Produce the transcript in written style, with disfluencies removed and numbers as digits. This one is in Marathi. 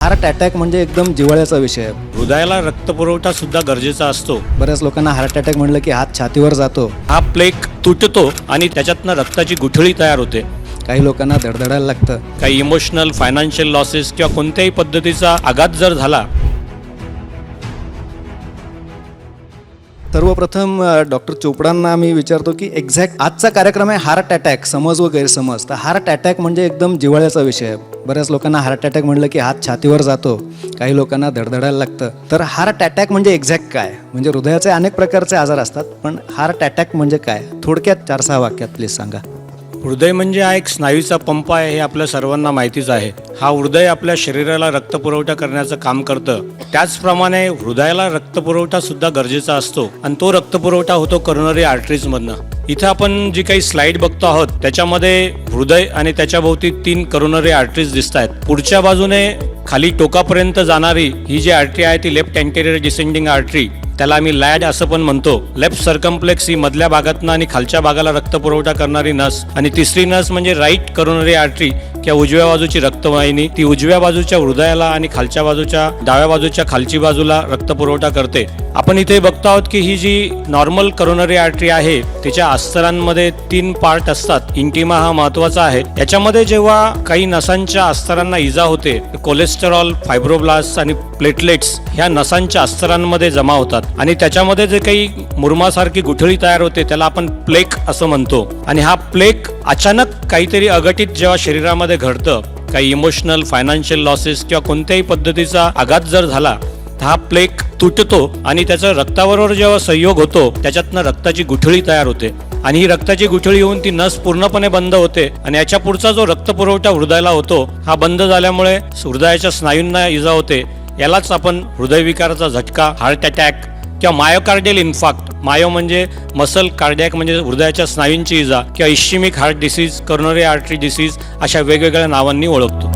हार्ट अटॅक म्हणजे एकदम जिव्हाळ्याचा विषय आहे. हृदयाला रक्तपुरवठा सुद्धा गरजेचा असतो. बऱ्याच लोकांना हार्ट अटॅक म्हणलं की हात छातीवर जातो. हा प्लेक तुटतो आणि त्याच्यातनं रक्ताची गुठळी तयार होते. काही लोकांना धडधडायला लागतं. काही इमोशनल, फायनान्शियल लॉसेस किंवा कोणत्याही पद्धतीचा आघात जर झाला. सर्वप्रथम डॉक्टर चोपडांना मी विचारतो की एक्झॅक्ट आजचा कार्यक्रम आहे हार्ट अटॅक, समज व गैरसमज. तर हार्ट अटॅक म्हणजे एकदम जिव्हाळ्याचा विषय आहे. बऱ्याच लोकांना हार्ट अटॅक म्हणलं की हात छातीवर जातो. काही लोकांना धडधडायला लागतं. तर हार्ट अटॅक म्हणजे एक्झॅक्ट काय? म्हणजे हृदयाचे अनेक प्रकारचे आजार असतात, पण हार्ट अटॅक म्हणजे काय? थोडक्यात 4-6 वाक्यात प्लीज सांगा. हृदय म्हणजे हा एक स्नायूचा पंप आहे, हे आपल्या सर्वांना माहितीच आहे. हा हृदय आपल्या शरीराला रक्तपुरवठा करण्याचं काम करतं. त्याचप्रमाणे हृदयाला रक्तपुरवठा सुद्धा गरजेचा असतो आणि तो रक्तपुरवठा होतो करोनरी आर्टरीजमधनं. इथं आपण जी काही स्लाइड बघतो आहोत त्याच्यामध्ये हृदय आणि त्याच्याभोवती 3 करोनरी आर्टरीज दिसत आहेत. पुढच्या बाजूने खाली टोकापर्यंत जाणारी ही जी आर्टरी आहे ती लेफ्ट अँटेरियर डिसेंडिंग आर्टरी, त्याला आम्ही लॅड असं पण म्हणतो. लेफ्ट सर्कम्प्लेक्स ही मधल्या भागातनं आणि खालच्या भागाला रक्तपुरवठा करणारी नस, आणि तिसरी नस म्हणजे राईट करोनरी आर्टरी किंवा उजव्या बाजूची रक्तवाहिनी, ती उजव्या बाजूच्या हृदयाला आणि खालच्या बाजूच्या डाव्या बाजूच्या खालची बाजूला रक्तपुरवठा करते. आपण इथे बघतो आहोत की ही जी नॉर्मल करोनरी आर्टरी आहे तिच्या अस्तरांमध्ये 3 पार्ट असतात. इंटिमा हा महत्वाचा आहे. याच्यामध्ये जेव्हा काही नसांच्या अस्तरांना इजा होते, कोलेस्टेरॉल, फायब्रोब्लास्ट आणि प्लेटलेट्स ह्या नसांच्या अस्तरांमध्ये जमा होतात आणि त्याच्यामध्ये जे काही मुरमासारखी गुठळी तयार होते त्याला आपण प्लेक असं म्हणतो. आणि हा प्लेक अचानक काहीतरी अघटित जेव्हा शरीरामध्ये घडतं, काही इमोशनल, फायनान्शियल लॉसेस किंवा कोणत्याही पद्धतीचा आघात जर झाला तर हा प्लेक तुटतो आणि त्याचा रक्ताबरोबर जेव्हा संयोग होतो त्याच्यातनं रक्ताची गुठळी तयार होते आणि ही रक्ताची गुठळी होऊन ती नस पूर्णपणे बंद होते आणि याच्या पुढचा जो रक्तपुरवठा हृदयाला होतो हा बंद झाल्यामुळे हृदयाच्या स्नायूंना इजा होते. यालाच आपण हृदयविकाराचा झटका, हार्ट अटॅक किंवा मायोकार्डियल इन्फार्क्ट, मायो म्हणजे मसल, कार्डियक म्हणजे हृदयाच्या स्नायूंची इजा, किंवा ischaemic heart disease, coronary artery disease अशा वेगवेगळ्या नावांनी ओळखतो.